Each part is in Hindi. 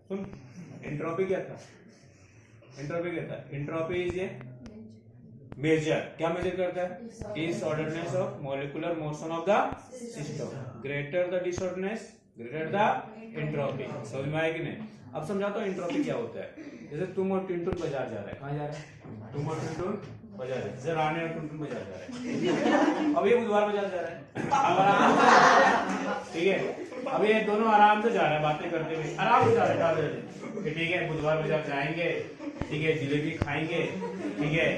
सुन, एंट्रोपी क्या था? एंट्रोपी क्या था? एंट्रोपी इज ए मेजर, क्या मेजर करता है? Disorderness of molecular motion of the system. Greater the disorderness, greater the entropy. समझ में आया कि नहीं? अब समझाता हूँ एंट्रोपी क्या होता है। जैसे तुम और टुनटुन बाजार जा रहे हैं, कहाँ जा रहे हैं? तुम और टुनटुन बाजार, जैसे रानी और टुनटुन बाजार जा रहे हैं। अब ये बुधवार बाजार जा रहे हैं, अब आराम, ठीक है। अब ये दोनों आराम से जा रहे हैं, बातें करते हुए आराम से जा रहे हैं। ठीक है, बुधवार बाजार जाएंगे, ठीक है, जिलेबी खाएंगे, ठीक है,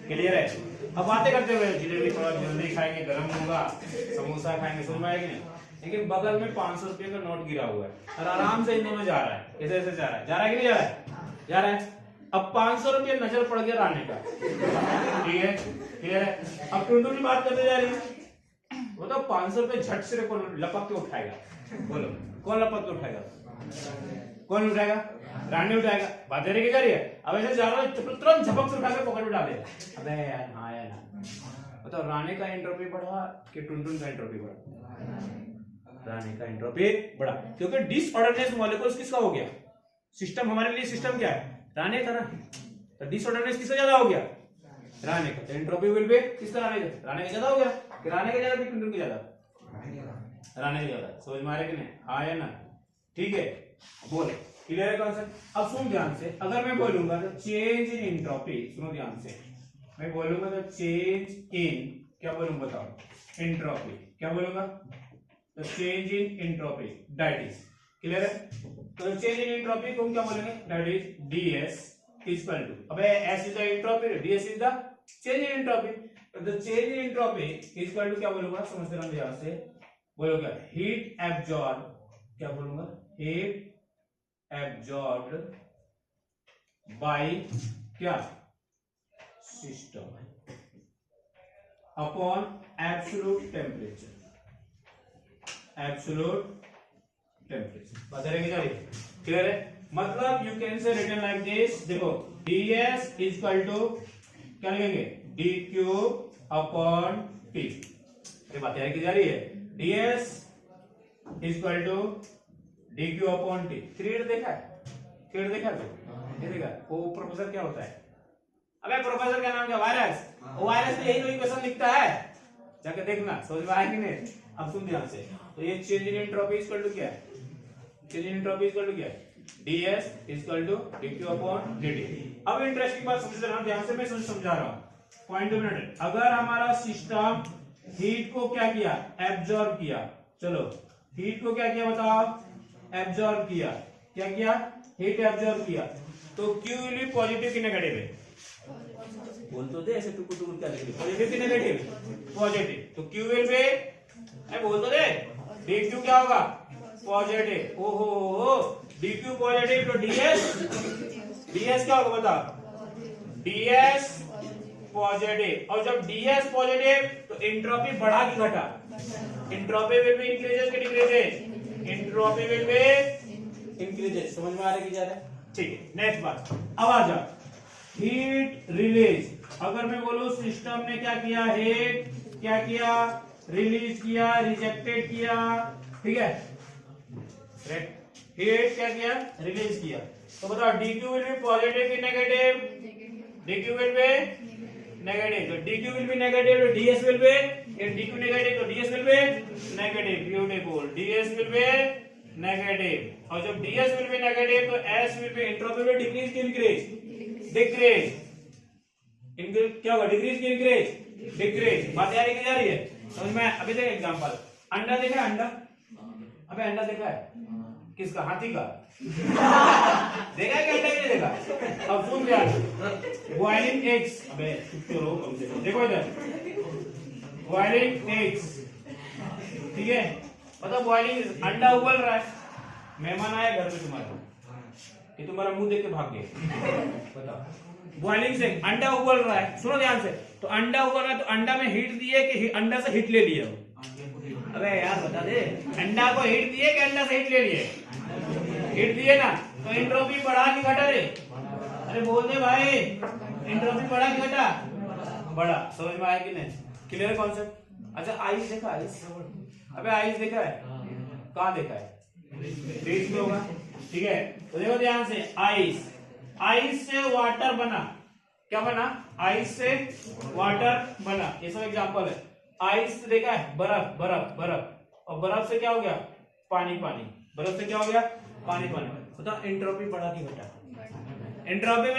क्लियर है। अब बातें करते हुए जिलेबी थोड़ा जल्दी खाएंगे, गर्म होगा, समोसा खाएंगे, समझ में आएगी नहीं? लेकिन बगल में 500 रुपए का नोट गिरा हुआ है और आराम से इन दोनों जा रहा है, ऐसे ऐसे जा रहा है, जा रहा है कि नहीं जा रहा है? जा रहा है। अब 500 रुपये नजर पड़ गया रानी का, ठीक है, क्लियर है। अब टुनटुन की बात करते जा रही है, वो तो 500 रुपये झट से कौन लपक के उठाएगा? बोलो, कौन लपक के उठाएगा? कौन उठाएगा? रानी उठाएगा। बातें लेके जा रही है, अब ऐसे जा रहा है, तुरंत झपक से उठाकर पॉकेट में डालेगा। अबे यार, हाँ यार ना, बताओ रानी का एंट्रोपी बढ़ा कि टुनटुन का एंट्रोपी बढ़ा? रानी का एंट्रोपी बढ़ा, क्योंकि डिसऑर्डरनेस मॉलिक्यूल्स किसका हो गया? सिस्टम, हमारे लिए सिस्टम क्या है? रानी का ना। तो डिसऑर्डरनेस किसका ज्यादा हो गया? रानी का। तो एंट्रोपी विल बी किसका? रानी का। रानी का ज्यादा हो गया कि रानी का ज्यादा कि टुनटुन का ज्यादा? रानी का ज्यादा। समझ में आ रहा है कि नहीं? हाँ या ना? ठीक है, बोले, क्लियर है कॉन्सेप्ट? अब सुन ध्यान से, अगर मैं बोलूंगा तो चेंज इन एंट्रोपी, सुनो ध्यान से, मैं बोलूंगा तो चेंज इन, क्या बोलूंगा बताओ? एंट्रोपी। क्या बोलूंगा? तो change in entropy, that is, clear है? तो चेंज इन एंट्रोपी को हम क्या बोलेंगे? That is ds equal to, अबे s is the entropy, ds is the change in entropy. तो the change in entropy equal to क्या बोलूंगा? समझते रहना ध्यान से, बोलोगे हीट एब्जॉर्ब, क्या बोलूंगा? हीट एब्जॉर्ब्ड बाय क्या? System upon absolute temperature, absolute temperature. बता रहे क्या? क्लियर है? मतलब you can say written like this, देखो ds इक्वल टू क्या लिखेंगे? dq upon t। ये बात है कि जा रही है, ds equal to dq upon t। Create देखा है? क्रिएट देखा है? ये देखा? वो प्रोफेसर क्या होता है? अबे प्रोफेसर का नाम क्या? वायरस। वो वायरस में यही तो इक्वेशन लिखता है, जाके देखना, समझ में आया कि नहीं? अब सुन ध्यान से, तो ये change in entropy equal to क्या है? Change in entropy equal to क्या है? ds equal to dq upon dt। अब इंटरेस्टिंग बात समझ रहा, ध्यान से मैं समझा रहा हूं, पॉइंट टू मिनट। अगर हमारा सिस्टम हीट को क्या किया? एब्जॉर्ब किया। चलो, हीट को क्या किया बताओ? एब्जॉर्ब किया। क्या किया? हीट एब्जॉर्ब किया। तो q विल बी पॉजिटिव कि नेगेटिव है? बोल तो दे, ऐसे टुकुर टुकुर क्या लिख, पॉजिटिव कि नेगेटिव? पॉजिटिव। तो q विल बी, मैं बोल तो दे, dq क्या होगा? पॉजिटिव। ओहो, dq पॉजिटिव, तो ds क्या होगा बताओ? ds positive. और जब ds पॉजिटिव तो एंट्रोपी बढ़ा कि घटा? एंट्रोपी विल बी इंक्रीजेस कि decreases? Entropy will be increases. समझ में आ रहा है कि जा रहा है? ठीक है, नेक्स्ट बात, अब आ जा हीट रिलीज। अगर मैं बोलूं सिस्टम ने क्या किया? हीट क्या किया? रिलीज किया, रिजेक्टेड किया, ठीक है? हीट क्या किया? रिलीज किया। तो बताओ dq विल बी पॉजिटिव कि negative? dq will be negative. तो dq विल बी नेगेटिव, तो ds will be, dq negative तो ds will be negative. Beautiful, ds will be negative. और जब ds विल बी नेगेटिव तो s will be, entropy will decrease कि इंक्रीज? डिक्रीज। इंक्रीज क्या होगा? डिक्रीज कि इंक्रीज? डिक्रीज। बात यार की जा रही है, समझ में? अभी देख एग्जांपल, अंडा देखा है? अंडा, अबे अंडा देखा है? किसका? हाथी का। देखा है कि अंडा नहीं देखा? अब सुन यार, बॉइलिंग एग्स, अबे चुप तो रहो कम से कम। देखो इधर, बॉइलिंग एग्स, ठीक है? पता बॉइलिंग, अंडा उबल रहा है, मेहमान आए घर में तुम्हारा, कि तुम्हारा मुंह देख के भाग गए। बताओ, बॉइलिंग से अंडा उबल रहा है, सुनो ध्यान से। तो अंडा उबल रहा है, तो अंडा में हीट दिए कि अंडा से हीट ले लिया? अबे यार बता दे, अंडा को हीट दिए कि अंडा से हीट ले लिए? हीट दिए ना। तो एंट्रोपी बढ़ा कि घटा रे? अरे बोल दे भाई, एंट्रोपी बढ़ा कि घटा? बढ़ा। समझ में आया कि नहीं? Clear concept? अच्छा, आइस देखा? आइस, अबे आइस देखा है? कहाँ देखा है? फ्रिज में होगा, ठीक है, तो देखो ध्यान से, आइस, आइस से वाटर बना, क्या बना, आइस से वाटर बना, ये सब एग्जांपल है। आइस देखा है, बर्फ बर्फ बर्फ, और बर्फ से क्या हो गया, पानी पानी, बर्फ से क्या हो गया, पानी पानी। बताओ एंट्रोपी बढ़ा कि घटा, एंट्रोपी